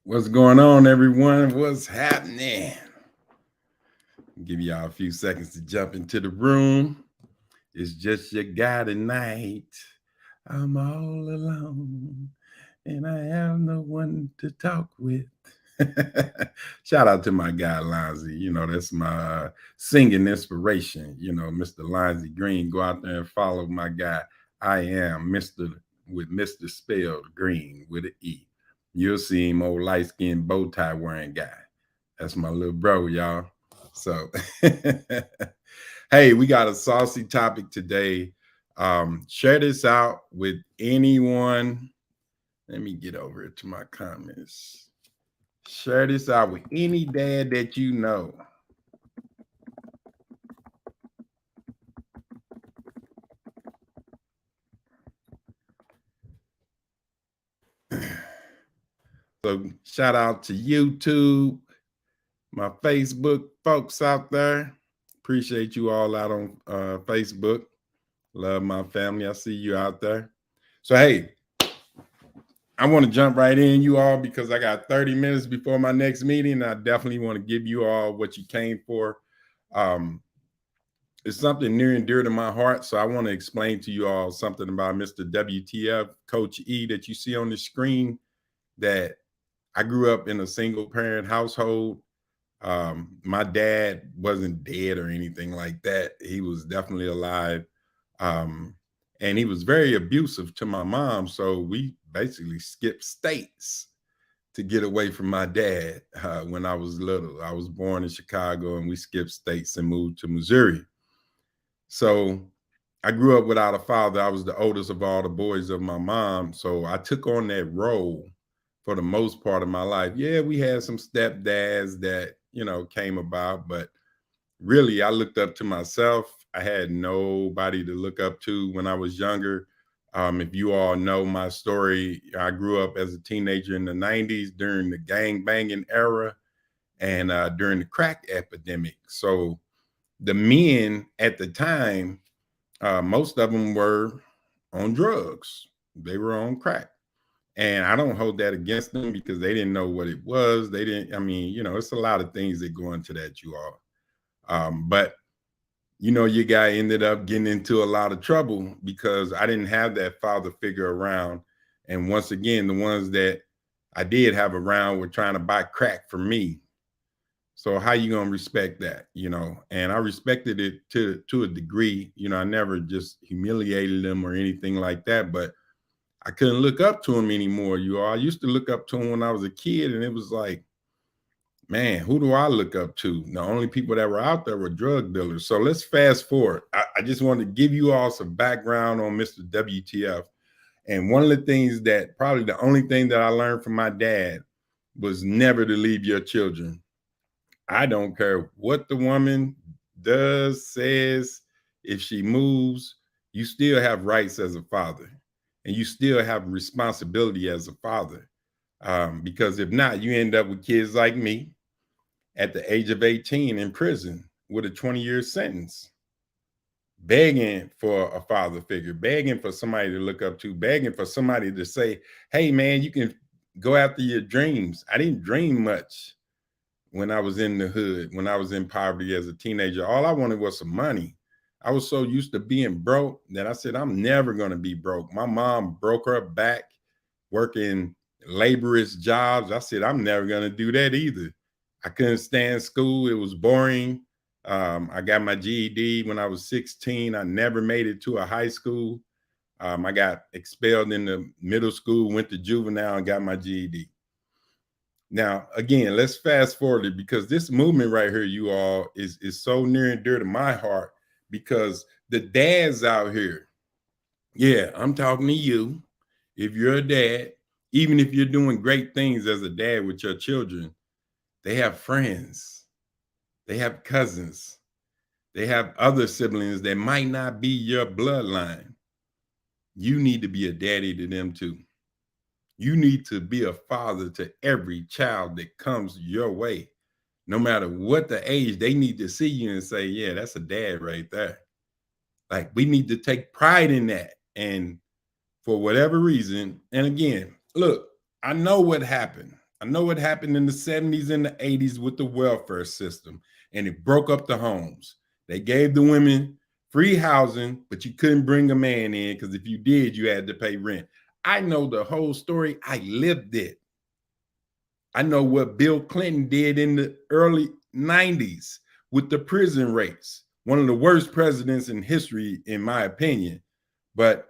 What's going on, everyone? What's happening? Give y'all a few seconds to jump into the room. It's just your guy tonight. I'm all alone and I have no one to talk with. Shout out to my guy Lonzy. That's my singing inspiration. Mr. Lonzy Green. Go out there and follow my guy. I am Mr. with Mr. Spelled Green with an E. You'll see him, old light skinned bow tie wearing guy. That's my little bro, y'all. So, hey, we got a saucy topic today. Share this out with anyone. Let me get over to my comments. Share this out with any dad that you know. So shout out to YouTube, my Facebook folks out there. Appreciate you all out on Facebook. Love my family. I see you out there. So, hey, I want to jump right in, you all, because I got 30 minutes before my next meeting. And I definitely want to give you all what you came for. It's something near and dear to my heart. So I want to explain to you all something about Mr. WTF, Coach E, that you see on the screen. That I grew up in a single parent household. My dad wasn't dead or anything like that. He was definitely alive. And he was very abusive to my mom. So we basically skipped states to get away from my dad when I was little. I was born in Chicago and we skipped states and moved to Missouri. So I grew up without a father. I was the oldest of all the boys of my mom. So I took on that role for the most part of my life. Yeah, we had some stepdads that, came about, but really I looked up to myself. I had nobody to look up to when I was younger. If you all know my story, I grew up as a teenager in the 90s during the gang banging era and during the crack epidemic. So the men at the time, most of them were on drugs. They were on crack. And I don't hold that against them because they didn't know what it was. They didn't, it's a lot of things that go into that, you all. But your guy ended up getting into a lot of trouble because I didn't have that father figure around. And once again, the ones that I did have around were trying to buy crack for me. So how you gonna respect that, And I respected it to a degree. I never just humiliated them or anything like that, but I couldn't look up to him anymore. I used to look up to him when I was a kid, and it was like, man, who do I look up to? The only people that were out there were drug dealers. So let's fast forward. I just wanted to give you all some background on Mr. WTF. And one of the things that probably the only thing that I learned from my dad was never to leave your children. I don't care what the woman does, says, if she moves, you still have rights as a father and you still have responsibility as a father. Because if not, you end up with kids like me at the age of 18 in prison with a 20-year sentence, begging for a father figure, begging for somebody to look up to, begging for somebody to say, hey, man, you can go after your dreams. I didn't dream much when I was in the hood, when I was in poverty as a teenager. All I wanted was some money. I was so used to being broke that I said, I'm never going to be broke. My mom broke her back working laborious jobs. I said, I'm never going to do that either. I couldn't stand school. It was boring. I got my GED when I was 16. I never made it to a high school. I got expelled in the middle school, went to juvenile and got my GED. Now, again, let's fast forward it because this movement right here, you all, is so near and dear to my heart because the dads out here, yeah, I'm talking to you. If you're a dad, even if you're doing great things as a dad with your children, they have friends, they have cousins, they have other siblings that might not be your bloodline. You need to be a daddy to them too. You need to be a father to every child that comes your way. No matter what the age, they need to see you and say, yeah, that's a dad right there. Like, we need to take pride in that. And for whatever reason, and again, look, I know what happened. I know what happened in the 70s and the 80s with the welfare system, and it broke up the homes. They gave the women free housing, but you couldn't bring a man in because if you did, you had to pay rent. I know the whole story. I lived it. I know what Bill Clinton did in the early 90s with the prison rates. One of the worst presidents in history, in my opinion. But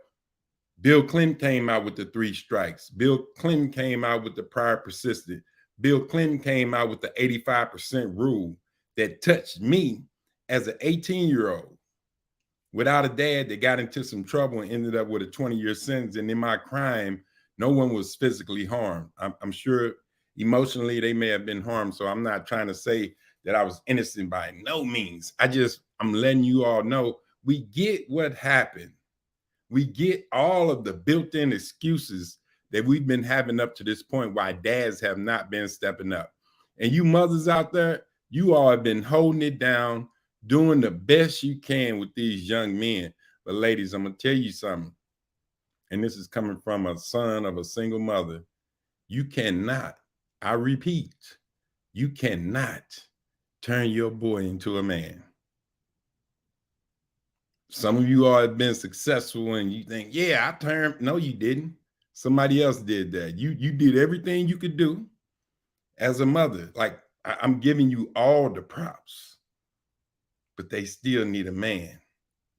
Bill Clinton came out with the 3 strikes. Bill Clinton came out with the prior persistent. Bill Clinton came out with the 85% rule that touched me as an 18-year-old without a dad that got into some trouble and ended up with a 20-year sentence. And in my crime, no one was physically harmed. I'm sure emotionally they may have been harmed. So I'm not trying to say that I was innocent by no means. I'm letting you all know we get what happened. We get all of the built-in excuses that we've been having up to this point why dads have not been stepping up. And you mothers out there, you all have been holding it down, doing the best you can with these young men. But ladies, I'm going to tell you something. And this is coming from a son of a single mother. You cannot, I repeat, you cannot turn your boy into a man. Some of you all have been successful and you think, yeah, I turned. No, you didn't. Somebody else did that. You did everything you could do as a mother. Like, I'm giving you all the props, but they still need a man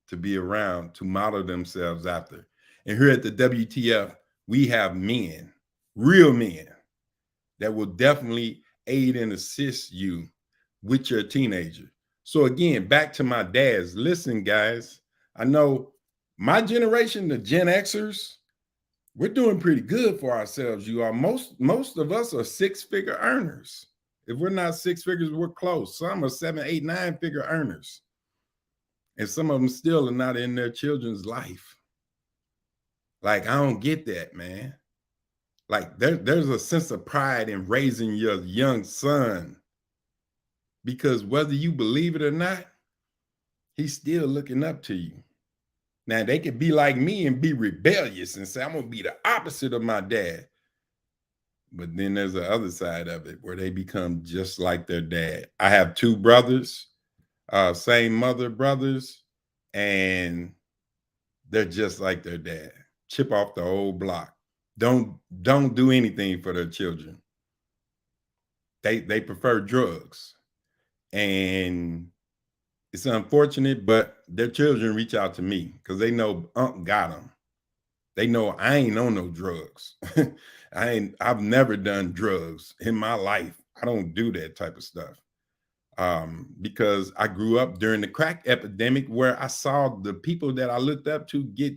to be around to model themselves after. And here at the WTF, we have men, real men, that will definitely aid and assist you with your teenager. So again, back to my dads. Listen, guys, I know my generation, the Gen Xers, we're doing pretty good for ourselves. You are. Most of us are 6-figure earners. If we're not 6 figures, we're close. Some are 7, 8, 9-figure earners. And some of them still are not in their children's life. Like, I don't get that, man. Like, there's a sense of pride in raising your young son, because whether you believe it or not, he's still looking up to you. Now, they could be like me and be rebellious and say, I'm going to be the opposite of my dad. But then there's the other side of it where they become just like their dad. I have 2 brothers, same mother brothers, and they're just like their dad. Chip off the old block. Don't do anything for their children. They prefer drugs. And it's unfortunate, but their children reach out to me because they know Unc got them. They know I ain't on no drugs. I've never done drugs in my life. I don't do that type of stuff. Because I grew up during the crack epidemic where I saw the people that I looked up to get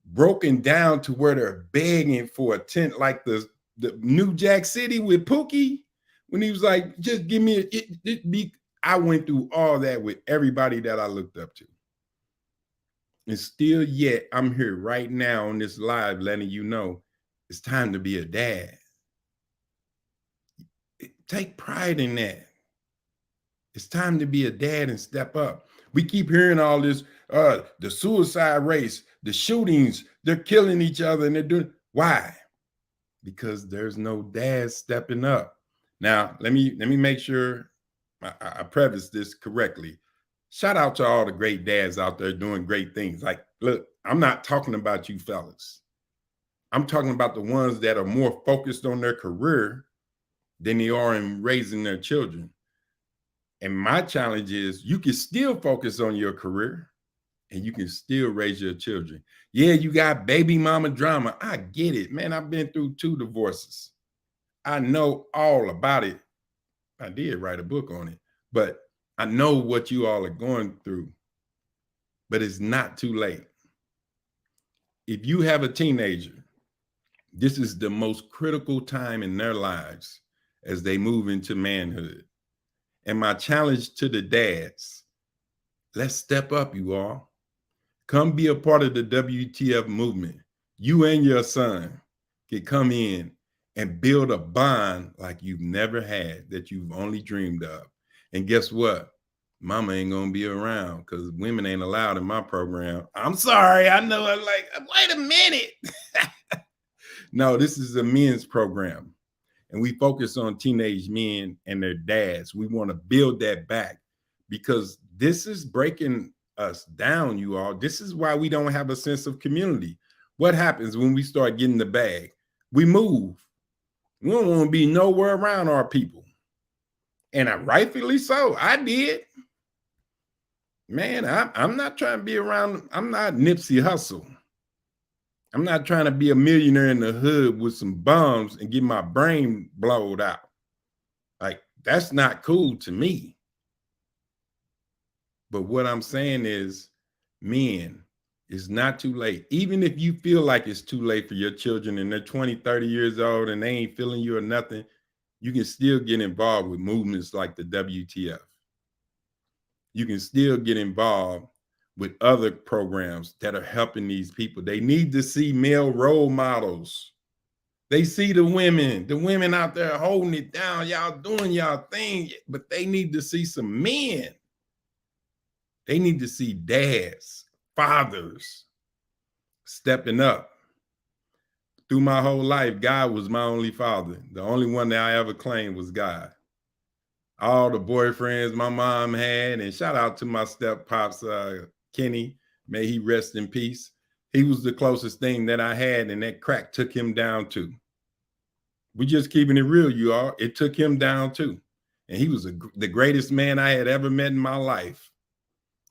broken down to where they're begging for a tent, like the New Jack City with Pookie, when he was like, just give me I went through all that with everybody that I looked up to. And still yet, I'm here right now on this live letting you know it's time to be a dad. Take pride in that. It's time to be a dad and step up. We keep hearing all this, the suicide rates, the shootings, they're killing each other and they're doing, why? Because there's no dad stepping up. Now, let me make sure I preface this correctly. Shout out to all the great dads out there doing great things. Like, look, I'm not talking about you fellas. I'm talking about the ones that are more focused on their career than they are in raising their children. And my challenge is you can still focus on your career and you can still raise your children. Yeah, you got baby mama drama. I get it, man. I've been through 2 divorces. I know all about it. I did write a book on it, but I know what you all are going through, but it's not too late. If you have a teenager, this is the most critical time in their lives as they move into manhood. And my challenge to the dads, let's step up, you all. Come be a part of the WTF movement. You and your son can come in and build a bond like you've never had, that you've only dreamed of. And guess what? Mama ain't gonna be around because women ain't allowed in my program. I'm sorry, I know. I'm like, wait a minute. No, this is a men's program. and we focus on teenage men and their dads. We want to build that back because this is breaking us down, you all. This is why we don't have a sense of community. What happens when we start getting the bag? We move. We don't want to be nowhere around our people. And rightfully so. I did. Man, I'm not trying to be around. I'm not Nipsey Hussle. I'm not trying to be a millionaire in the hood with some bums and get my brain blowed out. Like, that's not cool to me. But what I'm saying is, men, it's not too late. Even if you feel like it's too late for your children and they're 20, 30 years old and they ain't feeling you or nothing, you can still get involved with movements like the WTF. You can still get involved with other programs that are helping these people. They need to see male role models. They see the women out there holding it down, y'all doing y'all thing, but they need to see some men. They need to see dads, fathers stepping up. Through my whole life, God was my only father. The only one that I ever claimed was God. All the boyfriends my mom had, and shout out to my step pops, Kenny, may he rest in peace. He was the closest thing that I had, and that crack took him down too. We just keeping it real, you all. It took him down too. And he was the greatest man I had ever met in my life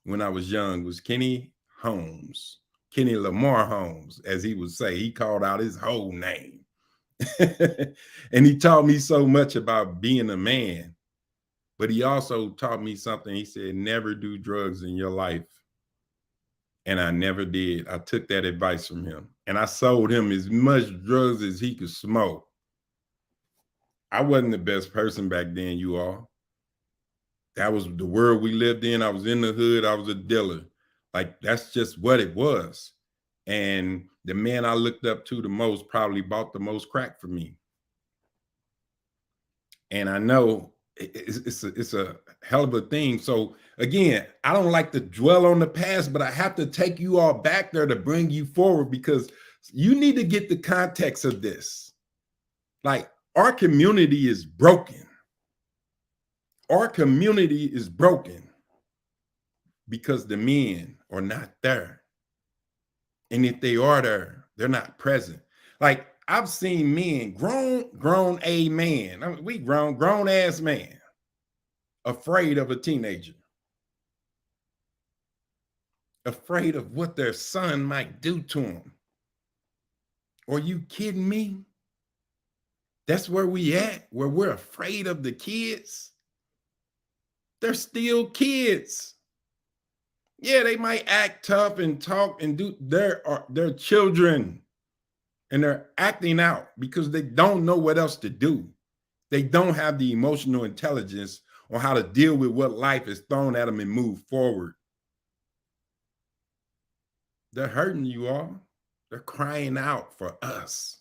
when I was young was Kenny Holmes, Kenny Lamar Holmes, as he would say. He called out his whole name. And he taught me so much about being a man. But he also taught me something. He said, never do drugs in your life. And I never did. I took that advice from him. And I sold him as much drugs as he could smoke. I wasn't the best person back then, you all. That was the world we lived in. I was in the hood. I was a dealer. Like, that's just what it was. And the man I looked up to the most probably bought the most crack for me. And I know it's a hell of a thing. So again, I don't like to dwell on the past, but I have to take you all back there to bring you forward because you need to get the context of this. Like, our community is broken. Our community is broken because the men are not there. And if they are there, they're not present. Like, I've seen men, grown a man. I mean, we grown ass man, afraid of a teenager, afraid of what their son might do to him. Are you kidding me? That's where we at, where we're afraid of the kids. They're still kids. Yeah, they might act tough and talk and do. They're children. And they're acting out because they don't know what else to do. They don't have the emotional intelligence on how to deal with what life is thrown at them and move forward. They're hurting, you all. They're crying out for us.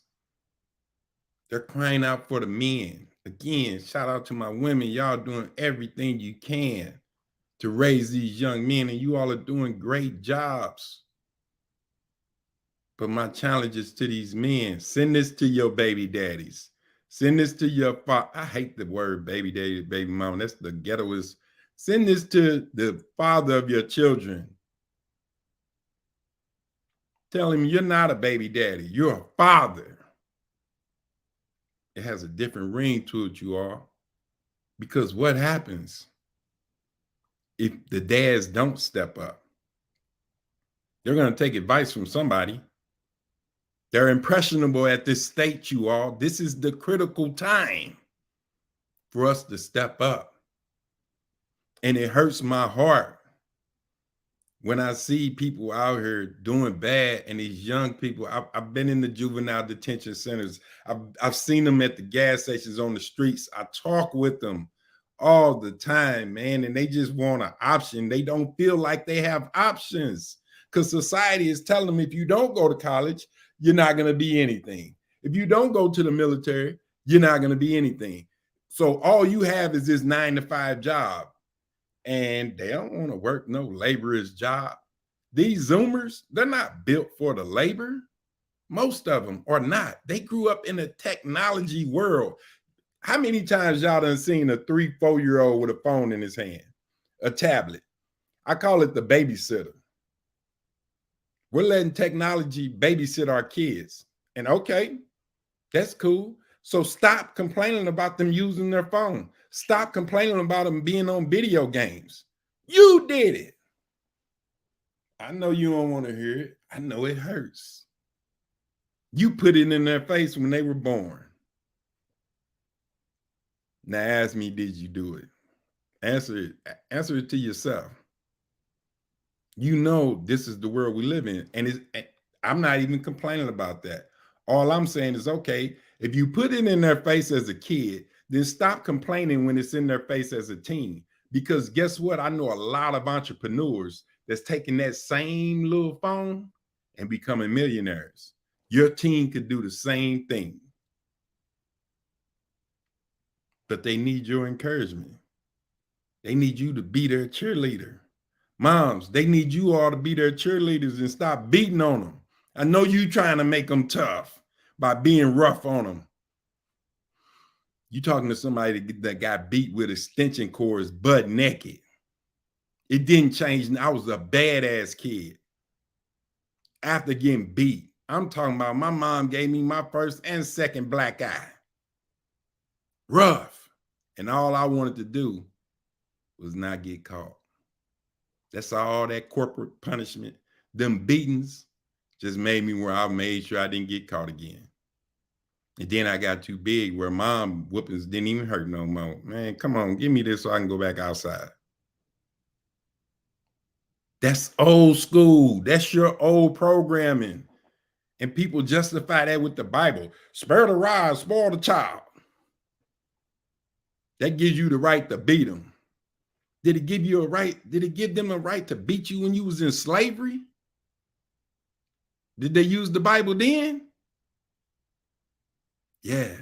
They're crying out for the men. Again, shout out to my women. Y'all doing everything you can to raise these young men, and you all are doing great jobs. But my challenge is to these men. Send this to your baby daddies. Send this to your father. I hate the word baby daddy, baby mama. That's the ghettoest. Send this to the father of your children. Tell him you're not a baby daddy. You're a father. It has a different ring to it, you all. Because what happens if the dads don't step up? They're going to take advice from somebody. They're impressionable at this state, you all. This is the critical time for us to step up. And it hurts my heart when I see people out here doing bad and these young people. I've been in the juvenile detention centers. I've seen them at the gas stations on the streets. I talk with them all the time, man, and they just want an option. They don't feel like they have options because society is telling them if you don't go to college, you're not going to be anything. If you don't go to the military, you're not going to be anything. So all you have is this 9-to-5 job. And they don't want to work no laborer's job. These Zoomers, they're not built for the labor. Most of them are not. They grew up in a technology world. How many times y'all done seen a 3-4-year-old with a phone in his hand, a tablet? I call it the babysitter. We're letting technology babysit our kids. And okay, that's cool. So stop complaining about them using their phone. Stop complaining about them being on video games. You did it. I know you don't want to hear it. I know it hurts. You put it in their face when they were born. Now ask me, did you do it? Answer it to yourself. You know this is the world we live in. And I'm not even complaining about that. All I'm saying is, okay, if you put it in their face as a kid, then stop complaining when it's in their face as a teen. Because guess what? I know a lot of entrepreneurs that's taking that same little phone and becoming millionaires. Your teen could do the same thing. But they need your encouragement. They need you to be their cheerleader. Moms, they need you all to be their cheerleaders and stop beating on them. I know you trying to make them tough by being rough on them. You talking to somebody that got beat with extension cords butt naked. It didn't change. I was a badass kid after getting beat. I'm talking about my mom gave me my first and second black eye. Rough. And all I wanted to do was not get caught. That's all that corporate punishment. Them beatings just made me where I made sure I didn't get caught again. And then I got too big where mom whoopings didn't even hurt no more. Man, come on, give me this so I can go back outside. That's old school. That's your old programming. And people justify that with the Bible. Spare the rod, spoil the child. That gives you the right to beat them. Did it give you a right? Did it give them a right to beat you when you was in slavery? Did they use the Bible then? Yeah.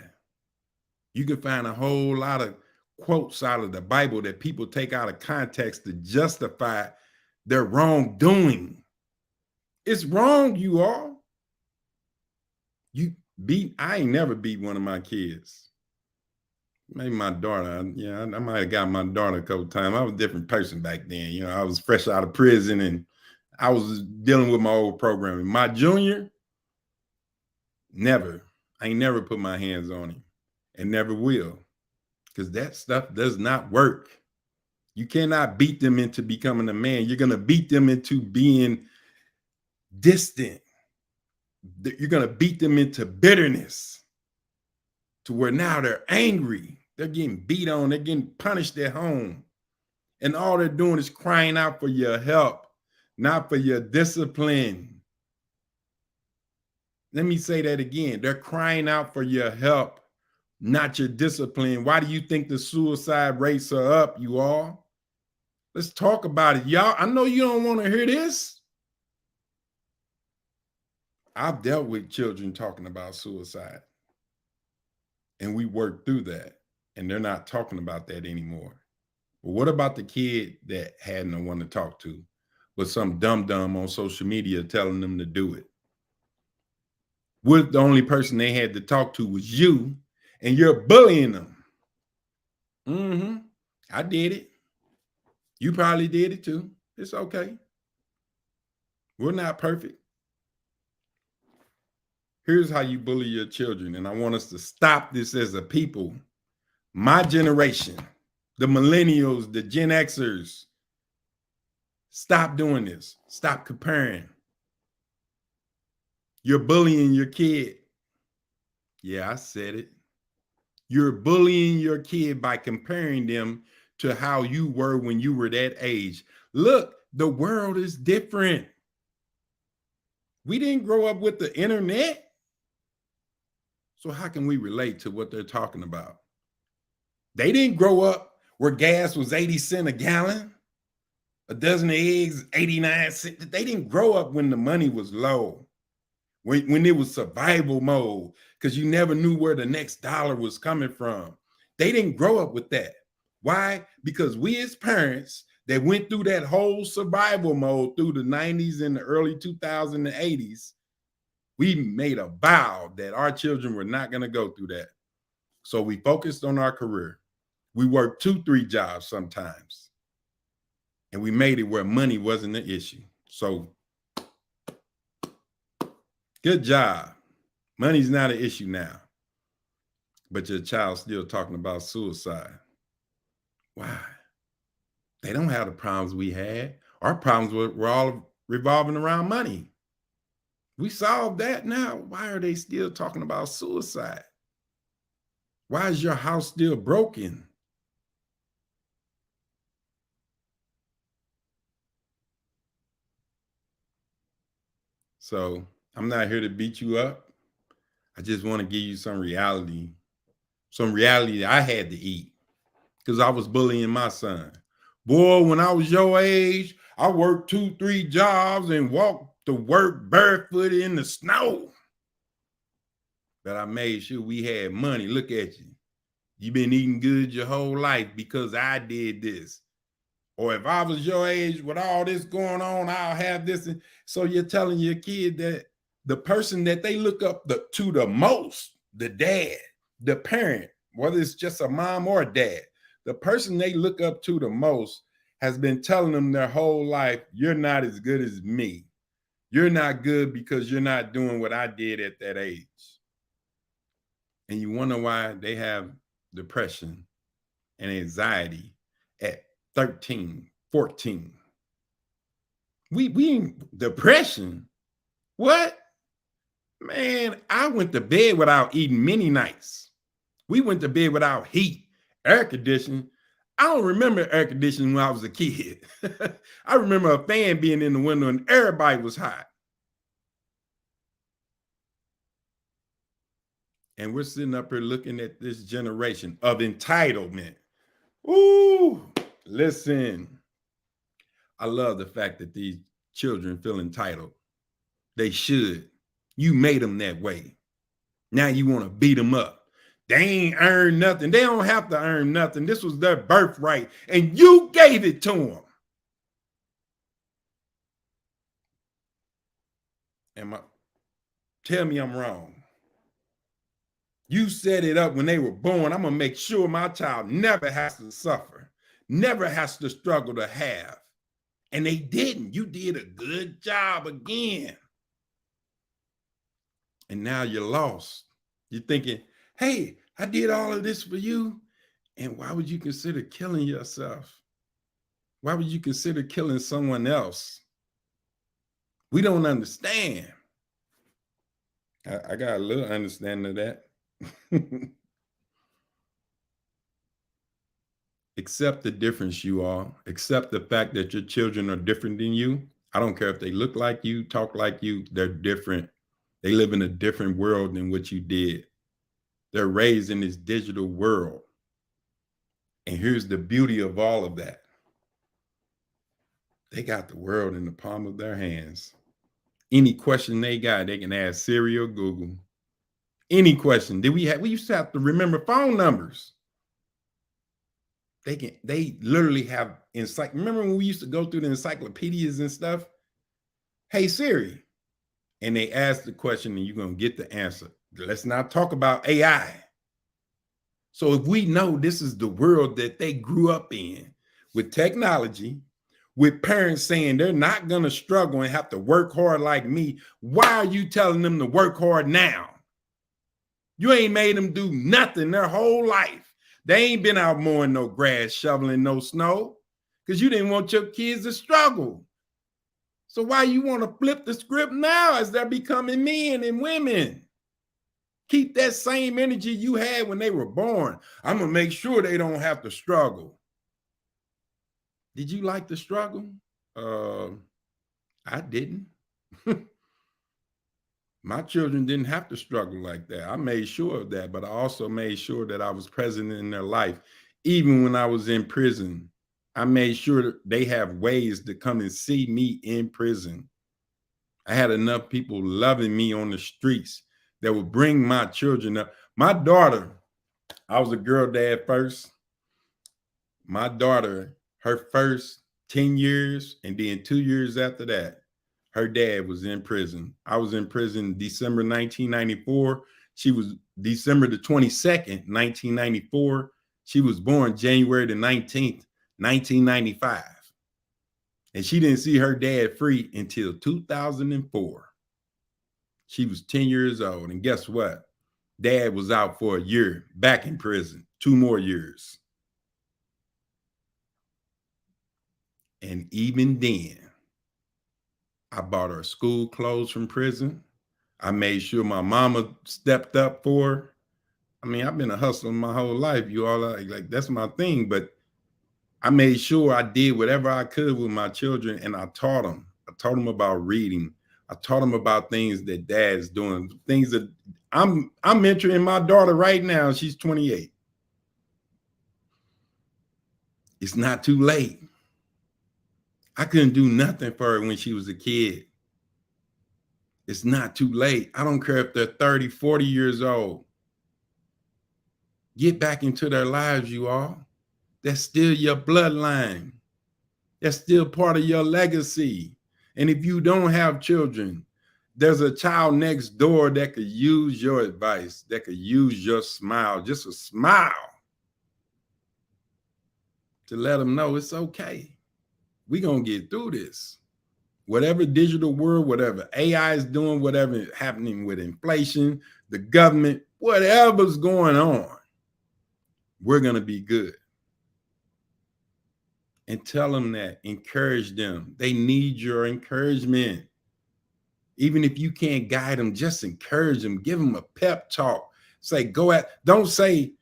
You can find a whole lot of quotes out of the Bible that people take out of context to justify their wrongdoing. It's wrong, you all. I ain't never beat one of my kids. Maybe my daughter. I might have got my daughter a couple times. I was a different person back then. You know, I was fresh out of prison and I was dealing with my old programming. My junior, never. I ain't never put my hands on him and never will, because that stuff does not work. You cannot beat them into becoming a man. You're going to beat them into being distant. You're going to beat them into bitterness to where now they're angry. They're getting beat on. They're getting punished at home. And all they're doing is crying out for your help, not for your discipline. Let me say that again. They're crying out for your help, not your discipline. Why do you think the suicide rates are up, you all? Let's talk about it. Y'all, I know you don't want to hear this. I've dealt with children talking about suicide. And we worked through that. And they're not talking about that anymore. But what about the kid that had no one to talk to, but some dum-dum on social media telling them to do it? What if the only person they had to talk to was you and you're bullying them? I did it. You probably did it too. It's okay. We're not perfect. Here's how you bully your children. And I want us to stop this as a people. My generation, the millennials, the Gen Xers, stop doing this. Stop comparing. You're bullying your kid. Yeah, I said it. You're bullying your kid by comparing them to how you were when you were that age. Look, the world is different. We didn't grow up with the internet. So how can we relate to what they're talking about? They didn't grow up where gas was 80 cents a gallon, a dozen of eggs, 89 cents. They didn't grow up when the money was low, when it was survival mode, because you never knew where the next dollar was coming from. They didn't grow up with that. Why? Because we as parents that went through that whole survival mode through the 90s and the early 2000s and 80s, we made a vow that our children were not going to go through that. So we focused on our career. We worked 2-3 jobs sometimes. And we made it where money wasn't an issue. So good job. Money's not an issue now. But your child's still talking about suicide. Why? They don't have the problems we had. Our problems were all revolving around money. We solved that now. Why are they still talking about suicide? Why is your house still broken? So I'm not here to beat you up. I just want to give you some reality that I had to eat because I was bullying my son. Boy, when I was your age, I worked 2-3 jobs and walked to work barefoot in the snow. But I made sure we had money. Look at you. You've been eating good your whole life because I did this. Or if I was your age with all this going on, I'll have this. So you're telling your kid that the person that they look up to the most, the dad, the parent, whether it's just a mom or a dad, the person they look up to the most has been telling them their whole life, you're not as good as me. You're not good because you're not doing what I did at that age. And you wonder why they have depression and anxiety at 13, 14. We depression. What? Man, I went to bed without eating many nights. We went to bed without heat, air conditioning. I don't remember air conditioning when I was a kid. I remember a fan being in the window and everybody was hot. And we're sitting up here looking at this generation of entitlement. Ooh, listen. I love the fact that these children feel entitled. They should. You made them that way. Now you want to beat them up. They ain't earned nothing. They don't have to earn nothing. This was their birthright, and you gave it to them. Tell me I'm wrong. You set it up when they were born. I'm going to make sure my child never has to suffer, never has to struggle to have. And they didn't. You did a good job again. And now you're lost. You're thinking, hey, I did all of this for you. And why would you consider killing yourself? Why would you consider killing someone else? We don't understand. I got a little understanding of that. Accept the difference, you all. Accept the fact that your children are different than you. I don't care if they look like you, talk like you, they're different. They live in a different world than what you did. They're raised in this digital world. And here's the beauty of all of that. They got the world in the palm of their hands. Any question they got, they can ask Siri or Google. Any question. We used to have to remember phone numbers. They literally have remember when we used to go through the encyclopedias and stuff? Hey Siri. And they ask the question and you're going to get the answer. Let's not talk about AI. So if we know this is the world that they grew up in with technology, with parents saying they're not going to struggle and have to work hard like me, why are you telling them to work hard now? You ain't made them do nothing their whole life. They ain't been out mowing no grass, shoveling no snow, because you didn't want your kids to struggle. So why you want to flip the script now as they're becoming men and women? Keep that same energy you had when they were born. I'm going to make sure they don't have to struggle. Did you like the struggle? I didn't. My children didn't have to struggle like that. I made sure of that, but I also made sure that I was present in their life. Even when I was in prison, I made sure that they have ways to come and see me in prison. I had enough people loving me on the streets that would bring my children up. My daughter, I was a girl dad first. My daughter, her first 10 years and then 2 years after that, her dad was in prison. I was in prison December 1994 She was December the 22nd, 1994. She was born January the 19th, 1995. And she didn't see her dad free until 2004. She was 10 years old. And guess what? Dad was out for a year, back in prison, 2 more years. And even then, I bought her school clothes from prison. I made sure my mama stepped up for her. I mean, I've been a hustler my whole life. You all like that's my thing. But I made sure I did whatever I could with my children, and I taught them. I taught them about reading. I taught them about things that dad's doing, things that I'm mentoring my daughter right now. She's 28. It's not too late. I couldn't do nothing for her when she was a kid. It's not too late. I don't care if they're 30, 40 years old. Get back into their lives, you all. That's still your bloodline. That's still part of your legacy. And if you don't have children, there's a child next door that could use your advice, that could use your smile, just a smile, to let them know it's okay. We're going to get through this. Whatever digital world, whatever AI is doing, whatever is happening with inflation, the government, whatever's going on, we're going to be good. And tell them that, encourage them. They need your encouragement. Even if you can't guide them, just encourage them, give them a pep talk. Say, don't say,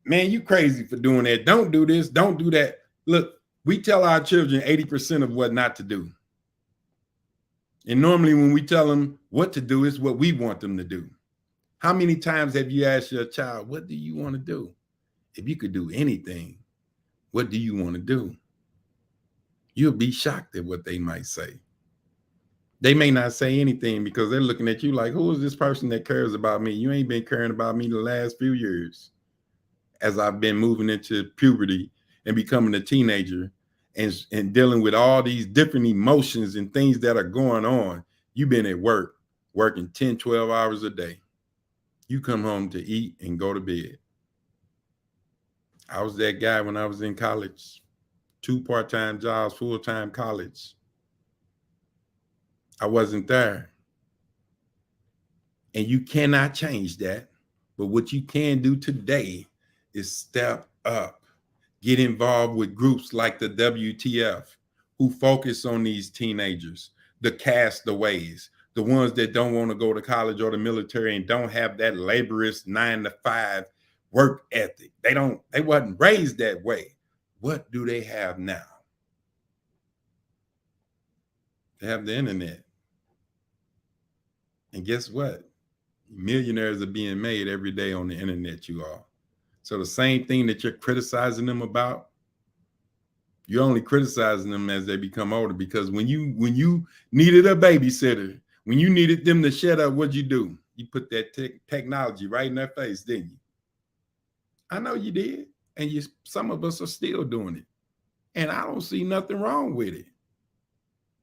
man, you crazy for doing that. Don't do this, don't do that. Look, we tell our children 80% of what not to do. And normally when we tell them what to do, it's what we want them to do. How many times have you asked your child, what do you want to do? If you could do anything, what do you want to do? You'll be shocked at what they might say. They may not say anything because they're looking at you like, who is this person that cares about me? You ain't been caring about me the last few years. As I've been moving into puberty and becoming a teenager and dealing with all these different emotions and things that are going on, you've been at work, working 10, 12 hours a day. You come home to eat and go to bed. I was that guy when I was in college. 2 part-time jobs, full-time college. I wasn't there. And you cannot change that. But what you can do today is step up. Get involved with groups like the WTF, who focus on these teenagers, the castaways, the ones that don't want to go to college or the military and don't have that laborious 9-to-5 work ethic. They wasn't raised that way. What do they have now? They have the internet. And guess what? Millionaires are being made every day on the internet, you all. So the same thing that you're criticizing them about, you're only criticizing them as they become older, because when you needed a babysitter, when you needed them to shut up, what'd you do? You put that technology right in their face, didn't you? I know you did. And some of us are still doing it. And I don't see nothing wrong with it.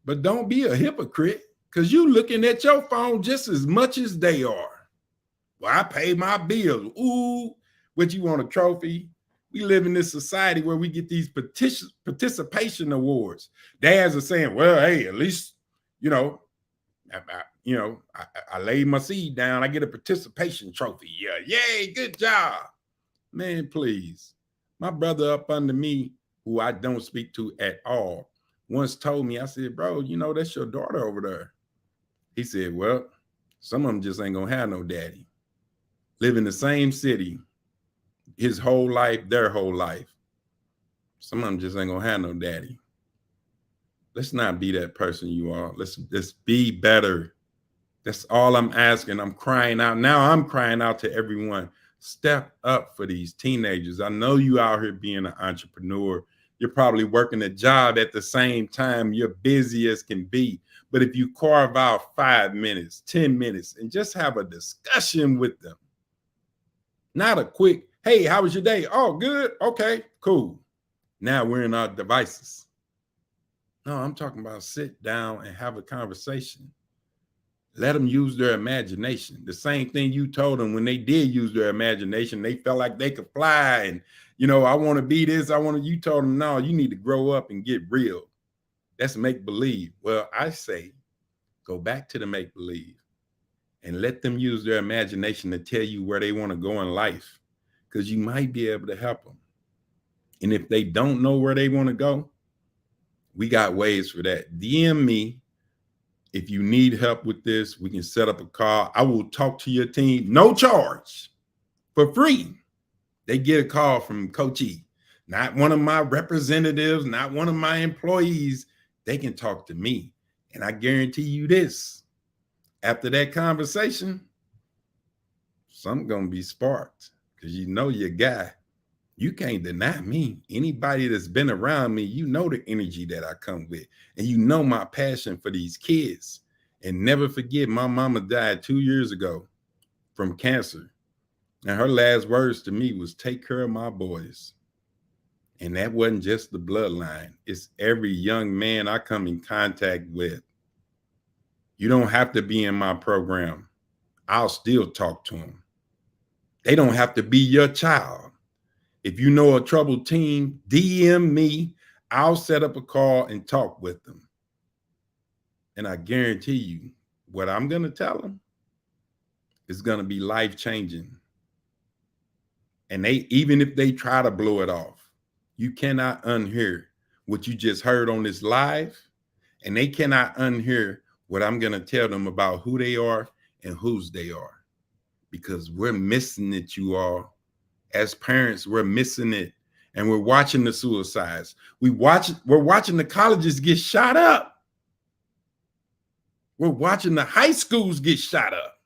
But don't be a hypocrite, because you looking at your phone just as much as they are. Well, I pay my bills. Ooh, what, you want a trophy? We live in this society where we get these participation awards. Dads are saying, well, hey, at least, I laid my seed down. I get a participation trophy. Yeah, yay, good job. Man, please. My brother up under me, who I don't speak to at all, once told me, I said, bro, that's your daughter over there. He said, well, some of them just ain't gonna have no daddy. Live in the same city his whole life, their whole life. Some of them just ain't gonna have no daddy. Let's not be that person, you all. Let's be better. That's all I'm asking. I'm crying out. Now I'm crying out to everyone. Step up for these teenagers. I know you out here being an entrepreneur. You're probably working a job at the same time. You're busy as can be. But if you carve out 5 minutes, 10 minutes, and just have a discussion with them, not a quick, hey, how was your day? Oh, good. Okay, cool. Now we're in our devices. No, I'm talking about sit down and have a conversation. Let them use their imagination. The same thing you told them when they did use their imagination, they felt like they could fly. And, I want to be this. You told them, no, you need to grow up and get real. That's make believe. Well, I say, go back to the make believe and let them use their imagination to tell you where they want to go in life, because you might be able to help them. And if they don't know where they want to go, we got ways for that. DM me. If you need help with this, we can set up a call. I will talk to your team, no charge, for free. They get a call from Coach E, not one of my representatives, not one of my employees. They can talk to me. And I guarantee you this, after that conversation, something's going to be sparked, because your guy. You can't deny me. Anybody that's been around me, the energy that I come with, and my passion for these kids. And never forget, my mama died 2 years ago from cancer. And her last words to me was, take care of my boys. And that wasn't just the bloodline. It's every young man I come in contact with. You don't have to be in my program. I'll still talk to them. They don't have to be your child. If you know a troubled teen, DM me. I'll set up a call and talk with them. And I guarantee you, what I'm going to tell them is going to be life-changing. And even if they try to blow it off, you cannot unhear what you just heard on this live, and they cannot unhear what I'm going to tell them about who they are and whose they are, because we're missing it, you all. As parents, we're missing it, and we're watching the suicides. We're watching the colleges get shot up. We're watching the high schools get shot up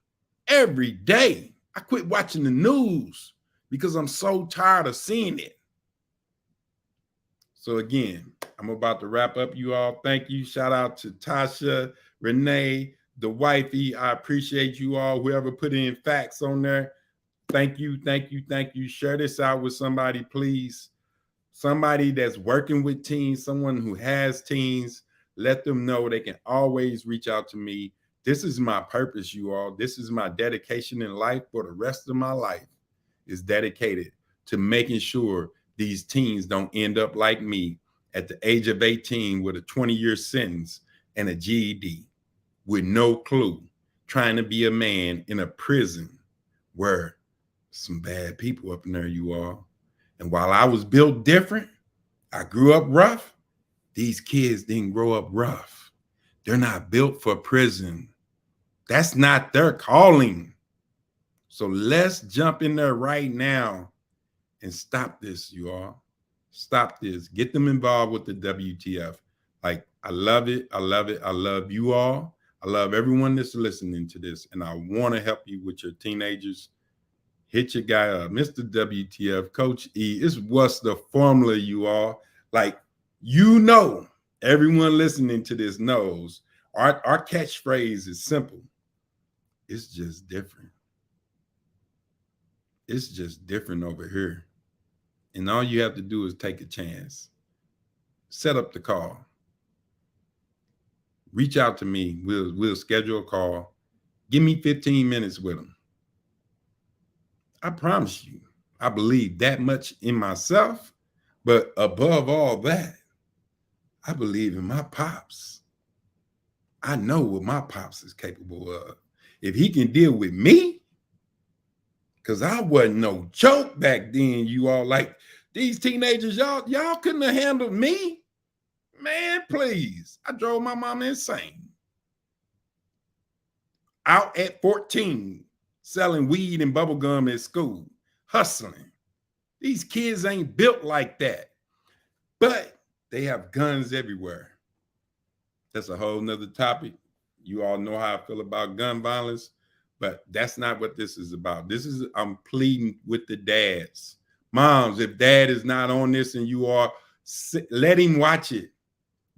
every day. I quit watching the news because I'm so tired of seeing it. So again, I'm about to wrap up, you all. Thank you. Shout out to Tasha, Renee, the wifey. I appreciate you all. Whoever put in facts on there. Thank you, thank you, thank you. Share this out with somebody, please. Somebody that's working with teens, someone who has teens. Let them know they can always reach out to me. This is my purpose, you all. This is my dedication in life for the rest of my life, is dedicated to making sure these teens don't end up like me at the age of 18 with a 20-year sentence and a GED with no clue, trying to be a man in a prison where some bad people up in there, you all. And while I was built different, I grew up rough. These kids didn't grow up rough. They're not built for prison. That's not their calling. So let's jump in there right now and stop this, you all. Stop this. Get them involved with the WTF. Like, I love it. I love it. I love you all. I love everyone that's listening to this. And I want to help you with your teenagers. Hit your guy up, Mr. WTF, Coach E. It's what's the formula, you all. Like, everyone listening to this knows our catchphrase is simple. It's just different. It's just different over here. And all you have to do is take a chance. Set up the call. Reach out to me. We'll schedule a call. Give me 15 minutes with them. I promise you, I believe that much in myself, but above all that, I believe in my pops. I know what my pops is capable of. If he can deal with me, because I wasn't no joke back then, you all. Like, these teenagers, y'all couldn't have handled me. Man, please. I drove my mama insane. Out at 14, selling weed and bubble gum at school, hustling. These kids ain't built like that, but they have guns everywhere. That's a whole nother topic. You all know how I feel about gun violence, but that's not what this is about. I'm pleading with the dads. Moms, if dad is not on this and you are, let him watch it.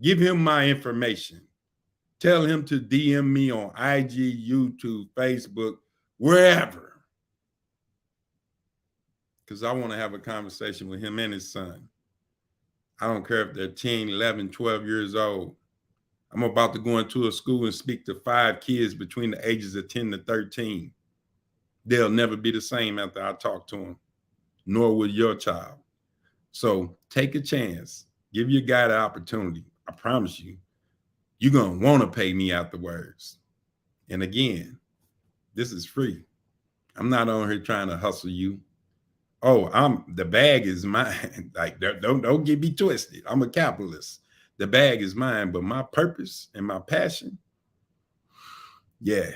Give him my information. Tell him to DM me on IG, YouTube, Facebook, wherever. Because I want to have a conversation with him and his son. I don't care if they're 10, 11, 12 years old. I'm about to go into a school and speak to 5 kids between the ages of 10 to 13. They'll never be the same after I talk to them, nor will your child. So take a chance. Give your guy the opportunity. I promise you, you're going to want to pay me afterwards. And again, this is free. I'm not on here trying to hustle you. Oh, the bag is mine. Like, don't get me twisted. I'm a capitalist. The bag is mine, but my purpose and my passion, yeah,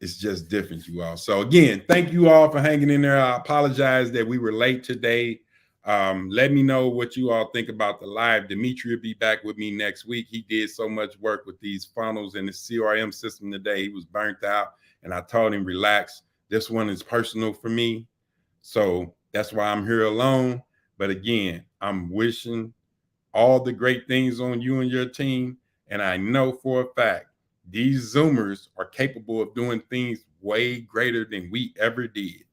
it's just different, you all. So again, thank you all for hanging in there. I apologize that we were late today. Let me know what you all think about the live. Dimitri will be back with me next week. He did so much work with these funnels and the CRM system today. He was burnt out, and I told him, relax. This one is personal for me. So that's why I'm here alone. But again, I'm wishing all the great things on you and your team. And I know for a fact, these Zoomers are capable of doing things way greater than we ever did.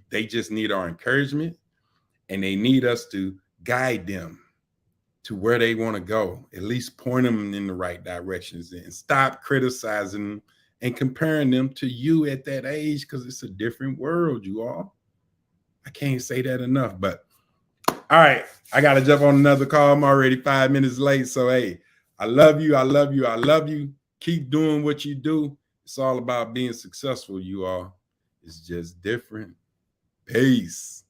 They just need our encouragement, and they need us to guide them to where they want to go, at least point them in the right directions, and stop criticizing them and comparing them to you at that age, because it's a different world, you all. I can't say that enough. But all right, I got to jump on another call. I'm already 5 minutes late. So, hey, I love you. I love you. I love you. Keep doing what you do. It's all about being successful, you all. It's just different. Peace.